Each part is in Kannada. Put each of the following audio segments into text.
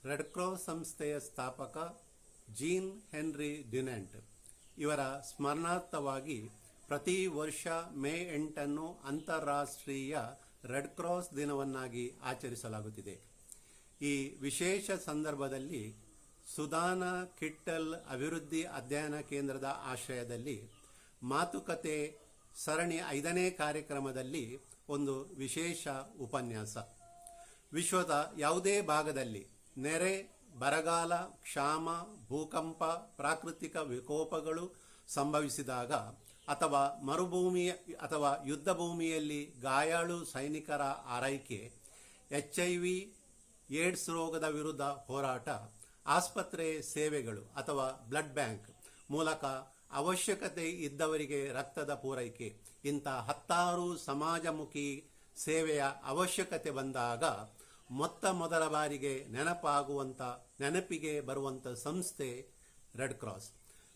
ರೆಡ್ ಕ್ರಾಸ್ ಸಂಸ್ಥೆಯ ಸ್ಥಾಪಕ ಜೀನ್ ಹೆನ್ರಿ ಡ್ಯುನೆಂಟ್ ಇವರ ಸ್ಮರಣಾರ್ಥವಾಗಿ ಪ್ರತಿ ವರ್ಷ ಮೇ 8 ಅಂತಾರಾಷ್ಟ್ರೀಯ ರೆಡ್ ಕ್ರಾಸ್ ದಿನವನ್ನಾಗಿ ಆಚರಿಸಲಾಗುತ್ತಿದೆ. ಈ ವಿಶೇಷ ಸಂದರ್ಭದಲ್ಲಿ ಸುದಾನ ಕಿಟ್ಟಲ್ ಅಭಿವೃದ್ಧಿ ಅಧ್ಯಯನ ಕೇಂದ್ರದ ಆಶ್ರಯದಲ್ಲಿ ಮಾತುಕತೆ ಸರಣಿ 5ನೇ ಕಾರ್ಯಕ್ರಮದಲ್ಲಿ ಒಂದು ವಿಶೇಷ ಉಪನ್ಯಾಸ. ವಿಶ್ವದ ಯಾವುದೇ ಭಾಗದಲ್ಲಿ ನೆರೆ, ಬರಗಾಲ, ಕ್ಷಾಮ, ಭೂಕಂಪ, ಪ್ರಾಕೃತಿಕ ವಿಕೋಪಗಳು ಸಂಭವಿಸಿದಾಗ ಅಥವಾ ಮರುಭೂಮಿ ಅಥವಾ ಯುದ್ಧ ಭೂಮಿಯಲ್ಲಿ ಗಾಯಾಳು ಸೈನಿಕರ ಆರೈಕೆ, HIV ಏಡ್ಸ್ ರೋಗದ ವಿರುದ್ಧ ಹೋರಾಟ, ಆಸ್ಪತ್ರೆ ಸೇವೆಗಳು ಅಥವಾ ಬ್ಲಡ್ ಬ್ಯಾಂಕ್ ಮೂಲಕ ಅವಶ್ಯಕತೆ ಇದ್ದವರಿಗೆ ರಕ್ತದ ಪೂರೈಕೆ, ಇಂಥ 10 ಸಮಾಜಮುಖಿ ಸೇವೆಯ ಅವಶ್ಯಕತೆ ಬಂದಾಗ ಮೊದಲ ಬಾರಿಗೆ ನೆನಪಿಗೆ ಬರುವಂಥ ಸಂಸ್ಥೆ ರೆಡ್ ಕ್ರಾಸ್.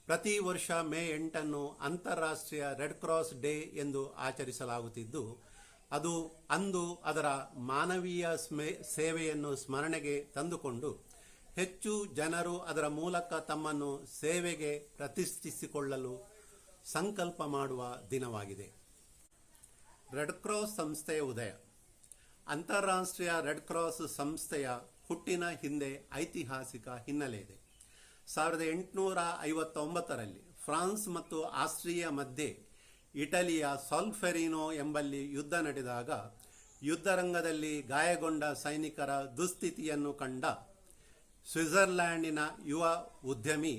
ಪ್ರತಿ ವರ್ಷ ಮೇ 8 ಅಂತಾರಾಷ್ಟ್ರೀಯ ರೆಡ್ ಕ್ರಾಸ್ ಡೇ ಎಂದು ಆಚರಿಸಲಾಗುತ್ತಿದ್ದು, ಅಂದು ಅದರ ಮಾನವೀಯ ಸೇವೆಯನ್ನು ಸ್ಮರಣೆಗೆ ತಂದುಕೊಂಡು ಹೆಚ್ಚು ಜನರು ಅದರ ಮೂಲಕ ತಮ್ಮನ್ನು ಸೇವೆಗೆ ಪ್ರತಿಷ್ಠಿಸಿಕೊಳ್ಳಲು ಸಂಕಲ್ಪ ಮಾಡುವ ದಿನವಾಗಿದೆ. ರೆಡ್ ಕ್ರಾಸ್ ಸಂಸ್ಥೆಯ ಉದಯ. ಅಂತಾರಾಷ್ಟ್ರೀಯ ರೆಡ್ ಕ್ರಾಸ್ ಸಂಸ್ಥೆಯ ಹುಟ್ಟಿನ ಹಿಂದೆ ಐತಿಹಾಸಿಕ ಹಿನ್ನೆಲೆ ಇದೆ. 1859ರಲ್ಲಿ ಫ್ರಾನ್ಸ್ ಮತ್ತು ಆಸ್ಟ್ರಿಯಾ ಮಧ್ಯೆ ಇಟಲಿಯ ಸಾಲ್ಫೆರಿನೋ ಎಂಬಲ್ಲಿ ಯುದ್ಧ ನಡೆದಾಗ ಯುದ್ಧರಂಗದಲ್ಲಿ ಗಾಯಗೊಂಡ ಸೈನಿಕರ ದುಸ್ಥಿತಿಯನ್ನು ಕಂಡ ಸ್ವಿಟ್ಜರ್ಲ್ಯಾಂಡಿನ ಯುವ ಉದ್ಯಮಿ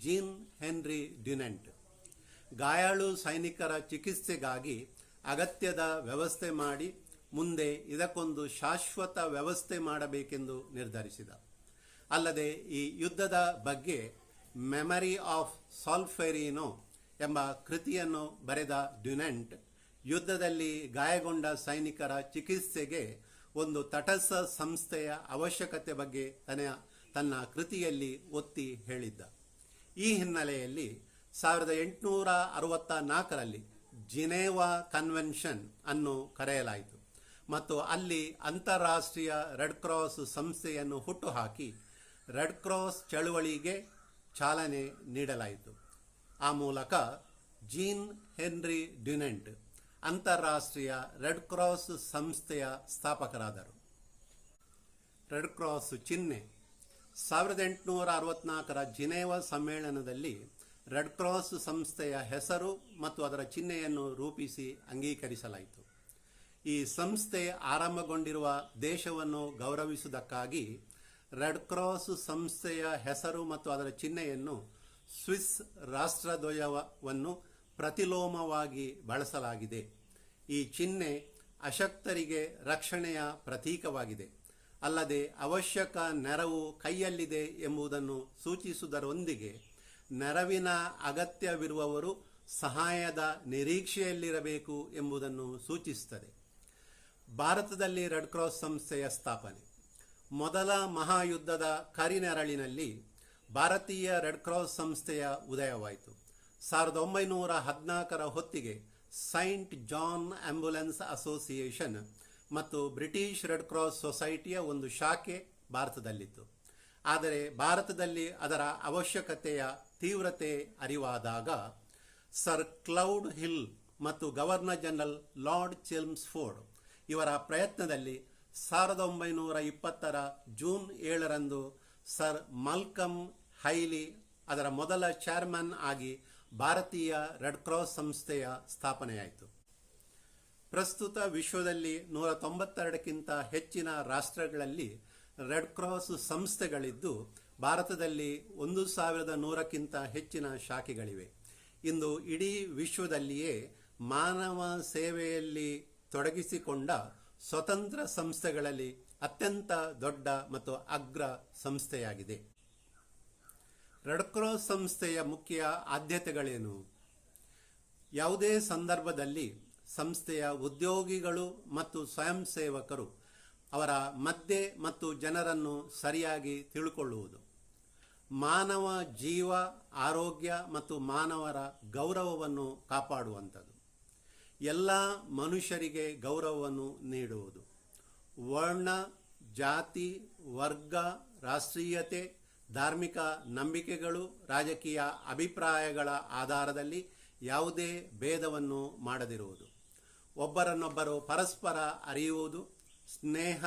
ಜೀನ್ ಹೆನ್ರಿ ಡ್ಯುನೆಂಟ್ ಗಾಯಾಳು ಸೈನಿಕರ ಚಿಕಿತ್ಸೆಗಾಗಿ ಅಗತ್ಯದ ವ್ಯವಸ್ಥೆ ಮಾಡಿ ಮುಂದೆ ಇದಕ್ಕೊಂದು ಶಾಶ್ವತ ವ್ಯವಸ್ಥೆ ಮಾಡಬೇಕೆಂದು ನಿರ್ಧರಿಸಿದ. ಅಲ್ಲದೆ ಈ ಯುದ್ಧದ ಬಗ್ಗೆ ಮೆಮರಿ ಆಫ್ ಸಾಲ್ಫೆರಿನೋ ಎಂಬ ಕೃತಿಯನ್ನು ಬರೆದ ಡ್ಯುನೆಂಟ್ ಯುದ್ಧದಲ್ಲಿ ಗಾಯಗೊಂಡ ಸೈನಿಕರ ಚಿಕಿತ್ಸೆಗೆ ಒಂದು ತಟಸ್ಥ ಸಂಸ್ಥೆಯ ಅವಶ್ಯಕತೆ ಬಗ್ಗೆ ತನ್ನ ಕೃತಿಯಲ್ಲಿ ಒತ್ತಿ ಹೇಳಿದ್ದ. ಈ ಹಿನ್ನೆಲೆಯಲ್ಲಿ 1864ರಲ್ಲಿ ಜಿನೇವಾ ಕನ್ವೆನ್ಷನ್ ಅನ್ನು ಕರೆಯಲಾಯಿತು ಮತ್ತು ಅಲ್ಲಿ ಅಂತಾರಾಷ್ಟ್ರೀಯ ರೆಡ್ ಕ್ರಾಸ್ ಸಂಸ್ಥೆಯನ್ನು ಹುಟ್ಟುಹಾಕಿ ರೆಡ್ ಕ್ರಾಸ್ ಚಳುವಳಿಗೆ ಚಾಲನೆ ನೀಡಲಾಯಿತು. ಆ ಮೂಲಕ ಜೀನ್ ಹೆನ್ರಿ ಡ್ಯುನೆಂಟ್ ಅಂತಾರಾಷ್ಟ್ರೀಯ ರೆಡ್ ಕ್ರಾಸ್ ಸಂಸ್ಥೆಯ ಸ್ಥಾಪಕರಾದರು. ರೆಡ್ ಕ್ರಾಸ್ ಚಿಹ್ನೆ. 1864ರ ಜಿನೇವಾ ಸಮ್ಮೇಳನದಲ್ಲಿ ರೆಡ್ ಕ್ರಾಸ್ ಸಂಸ್ಥೆಯ ಹೆಸರು ಮತ್ತು ಅದರ ಚಿಹ್ನೆಯನ್ನು ರೂಪಿಸಿ ಅಂಗೀಕರಿಸಲಾಯಿತು. ಈ ಸಂಸ್ಥೆ ಆರಂಭಗೊಂಡಿರುವ ದೇಶವನ್ನು ಗೌರವಿಸುವುದಕ್ಕಾಗಿ ರೆಡ್ ಕ್ರಾಸ್ ಸಂಸ್ಥೆಯ ಹೆಸರು ಮತ್ತು ಅದರ ಚಿಹ್ನೆಯನ್ನು ಸ್ವಿಸ್ ರಾಷ್ಟ್ರಧ್ವಜವನ್ನು ಪ್ರತಿಲೋಮವಾಗಿ ಬಳಸಲಾಗಿದೆ. ಈ ಚಿಹ್ನೆ ಅಶಕ್ತರಿಗೆ ರಕ್ಷಣೆಯ ಪ್ರತೀಕವಾಗಿದೆ. ಅಲ್ಲದೆ ಅವಶ್ಯಕ ನೆರವು ಕೈಯಲ್ಲಿದೆ ಎಂಬುದನ್ನು ಸೂಚಿಸುವುದರೊಂದಿಗೆ ನೆರವಿನ ಅಗತ್ಯವಿರುವವರು ಸಹಾಯದ ನಿರೀಕ್ಷೆಯಲ್ಲಿರಬೇಕು ಎಂಬುದನ್ನು ಸೂಚಿಸುತ್ತದೆ. ಭಾರತದಲ್ಲಿ ರೆಡ್ ಕ್ರಾಸ್ ಸಂಸ್ಥೆಯ ಸ್ಥಾಪನೆ. ಮೊದಲ ಮಹಾಯುದ್ಧದ ಕರಿನೆರಳಿನಲ್ಲಿ ಭಾರತೀಯ ರೆಡ್ ಕ್ರಾಸ್ ಸಂಸ್ಥೆಯ ಉದಯವಾಯಿತು. 1914ರ ಹೊತ್ತಿಗೆ ಸೈಂಟ್ ಜಾನ್ ಆಂಬ್ಯುಲೆನ್ಸ್ ಅಸೋಸಿಯೇಷನ್ ಮತ್ತು ಬ್ರಿಟಿಷ್ ರೆಡ್ ಕ್ರಾಸ್ ಸೊಸೈಟಿಯ ಒಂದು ಶಾಖೆ ಭಾರತದಲ್ಲಿತ್ತು. ಆದರೆ ಭಾರತದಲ್ಲಿ ಅದರ ಅವಶ್ಯಕತೆಯ ತೀವ್ರತೆ ಅರಿವಾದಾಗ ಸರ್ ಕ್ಲೌಡ್ ಹಿಲ್ ಮತ್ತು ಗವರ್ನರ್ ಜನರಲ್ ಲಾರ್ಡ್ ಚೆಲ್ಮ್ಸ್ಫೋರ್ಡ್ ಇವರ ಪ್ರಯತ್ನದಲ್ಲಿ 1920ರ ಜೂನ್ 7ರಂದು ಸರ್ ಮಾಲ್ಕಮ್ ಹೈಲಿ ಅದರ ಮೊದಲ ಚೇರ್ಮನ್ ಆಗಿ ಭಾರತೀಯ ರೆಡ್ ಕ್ರಾಸ್ ಸಂಸ್ಥೆಯ ಸ್ಥಾಪನೆಯಾಯಿತು. ಪ್ರಸ್ತುತ ವಿಶ್ವದಲ್ಲಿ 192ಕ್ಕಿಂತ ಹೆಚ್ಚಿನ ರಾಷ್ಟ್ರಗಳಲ್ಲಿ ರೆಡ್ ಕ್ರಾಸ್ ಸಂಸ್ಥೆಗಳಿದ್ದು ಭಾರತದಲ್ಲಿ 1100ಕ್ಕಿಂತ ಹೆಚ್ಚಿನ ಶಾಖೆಗಳಿವೆ. ಇಂದು ಇಡೀ ವಿಶ್ವದಲ್ಲಿಯೇ ಮಾನವ ಸೇವೆಯಲ್ಲಿ ತೊಡಗಿಸಿಕೊಂಡ ಸ್ವತಂತ್ರ ಸಂಸ್ಥೆಗಳಲ್ಲಿ ಅತ್ಯಂತ ದೊಡ್ಡ ಮತ್ತು ಅಗ್ರ ಸಂಸ್ಥೆಯಾಗಿದೆ. ರೆಡ್ ಕ್ರಾಸ್ ಸಂಸ್ಥೆಯ ಮುಖ್ಯ ಆದ್ಯತೆಗಳೇನು? ಯಾವುದೇ ಸಂದರ್ಭದಲ್ಲಿ ಸಂಸ್ಥೆಯ ಉದ್ಯೋಗಿಗಳು ಮತ್ತು ಸ್ವಯಂ ಸೇವಕರು ಅವರ ಮಧ್ಯೆ ಮತ್ತು ಜನರನ್ನು ಸರಿಯಾಗಿ ತಿಳ್ಕೊಳ್ಳುವುದು, ಮಾನವ ಜೀವ, ಆರೋಗ್ಯ ಮತ್ತು ಮಾನವರ ಗೌರವವನ್ನು ಕಾಪಾಡುವಂಥದ್ದು, ಎಲ್ಲ ಮನುಷ್ಯರಿಗೆ ಗೌರವವನ್ನು ನೀಡುವುದು, ವರ್ಣ, ಜಾತಿ, ವರ್ಗ, ರಾಷ್ಟ್ರೀಯತೆ, ಧಾರ್ಮಿಕ ನಂಬಿಕೆಗಳು, ರಾಜಕೀಯ ಅಭಿಪ್ರಾಯಗಳ ಆಧಾರದಲ್ಲಿ ಯಾವುದೇ ಭೇದವನ್ನು ಮಾಡದಿರುವುದು, ಒಬ್ಬರನ್ನೊಬ್ಬರು ಪರಸ್ಪರ ಅರಿಯುವುದು, ಸ್ನೇಹ,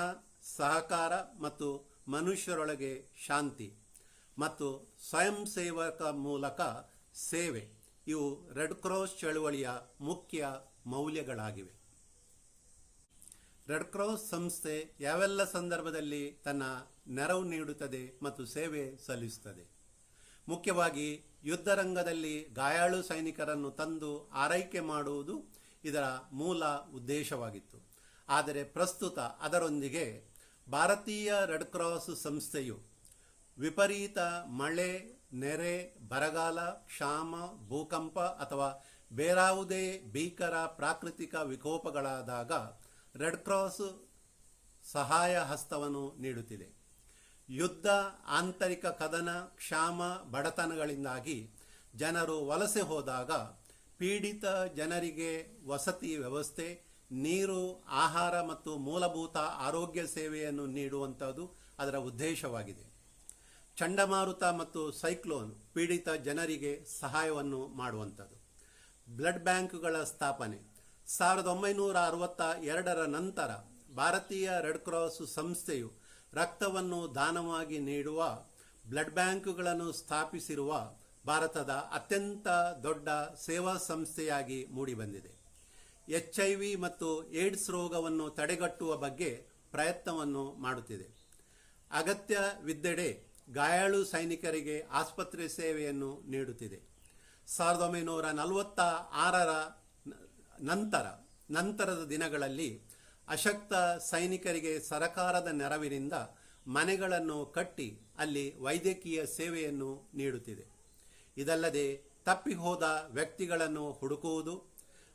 ಸಹಕಾರ ಮತ್ತು ಮನುಷ್ಯರೊಳಗೆ ಶಾಂತಿ ಮತ್ತು ಸ್ವಯಂ ಸೇವಕ ಮೂಲಕ ಸೇವೆ ಇವು ರೆಡ್ ಕ್ರಾಸ್ ಚಳುವಳಿಯ ಮುಖ್ಯ ಮೌಲ್ಯಗಳಾಗಿವೆ. ರೆಡ್ ಕ್ರಾಸ್ ಸಂಸ್ಥೆ ಯಾವೆಲ್ಲ ಸಂದರ್ಭದಲ್ಲಿ ತನ್ನ ನೆರವು ನೀಡುತ್ತದೆ ಮತ್ತು ಸೇವೆ ಸಲ್ಲಿಸುತ್ತದೆ? ಮುಖ್ಯವಾಗಿ ಯುದ್ಧರಂಗದಲ್ಲಿ ಗಾಯಾಳು ಸೈನಿಕರನ್ನು ತಂದು ಆರೈಕೆ ಮಾಡುವುದು ಇದರ ಮೂಲ ಉದ್ದೇಶವಾಗಿತ್ತು. ಆದರೆ ಪ್ರಸ್ತುತ ಅದರೊಂದಿಗೆ ಭಾರತೀಯ ರೆಡ್ ಕ್ರಾಸ್ ಸಂಸ್ಥೆಯು ವಿಪರೀತ ಮಳೆ, ನೆರೆ, ಬರಗಾಲ, ಕ್ಷಾಮ, ಭೂಕಂಪ ಅಥವಾ ಬೇರಾವುದೇ ಭೀಕರ ಪ್ರಾಕೃತಿಕ ವಿಕೋಪಗಳಾದಾಗ ರೆಡ್ ಕ್ರಾಸ್ ಸಹಾಯ ಹಸ್ತವನ್ನು ನೀಡುತ್ತಿದೆ. ಯುದ್ಧ, ಆಂತರಿಕ ಕದನ, ಕ್ಷಾಮ, ಬಡತನಗಳಿಂದಾಗಿ ಜನರು ವಲಸೆ ಹೋದಾಗ ಪೀಡಿತ ಜನರಿಗೆ ವಸತಿ ವ್ಯವಸ್ಥೆ, ನೀರು, ಆಹಾರ ಮತ್ತು ಮೂಲಭೂತ ಆರೋಗ್ಯ ಸೇವೆಯನ್ನು ನೀಡುವಂಥದ್ದು ಅದರ ಉದ್ದೇಶವಾಗಿದೆ. ಚಂಡಮಾರುತ ಮತ್ತು ಸೈಕ್ಲೋನ್ ಪೀಡಿತ ಜನರಿಗೆ ಸಹಾಯವನ್ನು ಮಾಡುವಂಥದ್ದು. ಬ್ಲಡ್ ಬ್ಯಾಂಕ್ಗಳ ಸ್ಥಾಪನೆ 1962ರ ನಂತರ ಭಾರತೀಯ ರೆಡ್ ಕ್ರಾಸ್ ಸಂಸ್ಥೆಯು ರಕ್ತವನ್ನು ದಾನವಾಗಿ ನೀಡುವ ಬ್ಲಡ್ ಬ್ಯಾಂಕ್ಗಳನ್ನು ಸ್ಥಾಪಿಸಿರುವ ಭಾರತದ ಅತ್ಯಂತ ದೊಡ್ಡ ಸೇವಾ ಸಂಸ್ಥೆಯಾಗಿ ಮೂಡಿಬಂದಿದೆ. HIV ಮತ್ತು ಏಡ್ಸ್ ರೋಗವನ್ನು ತಡೆಗಟ್ಟುವ ಬಗ್ಗೆ ಪ್ರಯತ್ನವನ್ನು ಮಾಡುತ್ತಿದೆ. ಅಗತ್ಯವಿದ್ದೆಡೆ ಗಾಯಾಳು ಸೈನಿಕರಿಗೆ ಆಸ್ಪತ್ರೆ ಸೇವೆಯನ್ನು ನೀಡುತ್ತಿದೆ. 1946ರ ನಂತರದ ದಿನಗಳಲ್ಲಿ ಅಶಕ್ತ ಸೈನಿಕರಿಗೆ ಸರಕಾರದ ನೆರವಿನಿಂದ ಮನೆಗಳನ್ನು ಕಟ್ಟಿ ಅಲ್ಲಿ ವೈದ್ಯಕೀಯ ಸೇವೆಯನ್ನು ನೀಡುತ್ತಿದೆ. ಇದಲ್ಲದೆ ತಪ್ಪಿಹೋದ ವ್ಯಕ್ತಿಗಳನ್ನು ಹುಡುಕುವುದು,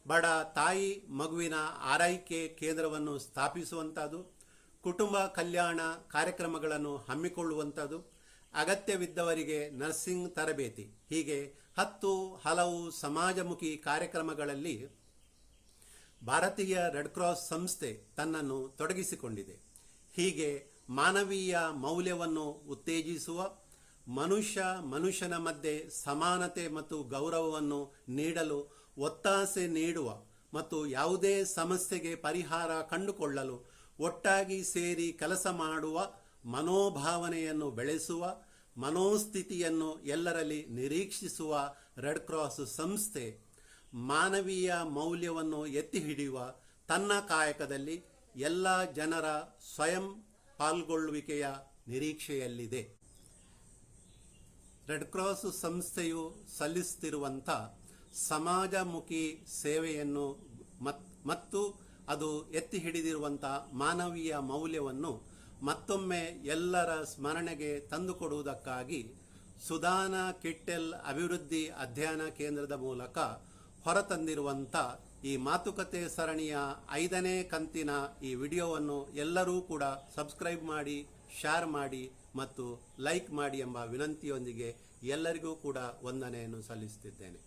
ಬಡ ತಾಯಿ ಮಗುವಿನ ಆರೈಕೆ ಕೇಂದ್ರವನ್ನು ಸ್ಥಾಪಿಸುವಂಥದ್ದು, ಕುಟುಂಬ ಕಲ್ಯಾಣ ಕಾರ್ಯಕ್ರಮಗಳನ್ನು ಹಮ್ಮಿಕೊಳ್ಳುವಂಥದ್ದು, ಅಗತ್ಯವಿದ್ದವರಿಗೆ ನರ್ಸಿಂಗ್ ತರಬೇತಿ, ಹೀಗೆ ಹಲವು ಸಮಾಜಮುಖಿ ಕಾರ್ಯಕ್ರಮಗಳಲ್ಲಿ ಭಾರತೀಯ ರೆಡ್ ಕ್ರಾಸ್ ಸಂಸ್ಥೆ ತನ್ನನ್ನು ತೊಡಗಿಸಿಕೊಂಡಿದೆ. ಹೀಗೆ ಮಾನವೀಯ ಮೌಲ್ಯವನ್ನು ಉತ್ತೇಜಿಸುವ, ಮನುಷ್ಯನ ಮಧ್ಯೆ ಸಮಾನತೆ ಮತ್ತು ಗೌರವವನ್ನು ನೀಡಲು ಒತ್ತಾಸೆ ನೀಡುವ ಮತ್ತು ಯಾವುದೇ ಸಮಸ್ಯೆಗೆ ಪರಿಹಾರ ಕಂಡುಕೊಳ್ಳಲು ಒಟ್ಟಾಗಿ ಸೇರಿ ಕೆಲಸ ಮಾಡುವ ಮನೋಭಾವನೆಯನ್ನು ಬೆಳೆಸುವ, ಮನೋಸ್ಥಿತಿಯನ್ನು ಎಲ್ಲರಲ್ಲಿ ನಿರೀಕ್ಷಿಸುವ ರೆಡ್ ಕ್ರಾಸ್ ಸಂಸ್ಥೆ ಮಾನವೀಯ ಮೌಲ್ಯವನ್ನು ಎತ್ತಿ ಹಿಡಿಯುವ ತನ್ನ ಕಾಯಕದಲ್ಲಿ ಎಲ್ಲ ಜನರ ಸ್ವಯಂ ಪಾಲ್ಗೊಳ್ಳುವಿಕೆಯ ನಿರೀಕ್ಷೆಯಲ್ಲಿದೆ. ರೆಡ್ ಕ್ರಾಸ್ ಸಂಸ್ಥೆಯು ಸಲ್ಲಿಸುತ್ತಿರುವಂಥ ಸಮಾಜಮುಖಿ ಸೇವೆಯನ್ನು ಮತ್ತು ಅದು ಎತ್ತಿ ಹಿಡಿದಿರುವಂಥ ಮಾನವೀಯ ಮೌಲ್ಯವನ್ನು ಮತ್ತೊಮ್ಮೆ ಎಲ್ಲರ ಸ್ಮರಣೆಗೆ ತಂದುಕೊಡುವುದಕ್ಕಾಗಿ ಸುದಾನ ಕಿಟ್ಟೆಲ್ ಅಭಿವೃದ್ಧಿ ಅಧ್ಯಯನ ಕೇಂದ್ರದ ಮೂಲಕ ಹೊರತಂದಿರುವಂಥ ಈ ಮಾತುಕತೆ ಸರಣಿಯ 5ನೇ ಕಂತಿನ ಈ ವಿಡಿಯೋವನ್ನು ಎಲ್ಲರೂ ಕೂಡ ಸಬ್ಸ್ಕ್ರೈಬ್ ಮಾಡಿ, ಶೇರ್ ಮಾಡಿ ಮತ್ತು ಲೈಕ್ ಮಾಡಿ ಎಂಬ ವಿನಂತಿಯೊಂದಿಗೆ ಎಲ್ಲರಿಗೂ ಕೂಡ ವಂದನೆಯನ್ನು ಸಲ್ಲಿಸುತ್ತಿದ್ದೇನೆ.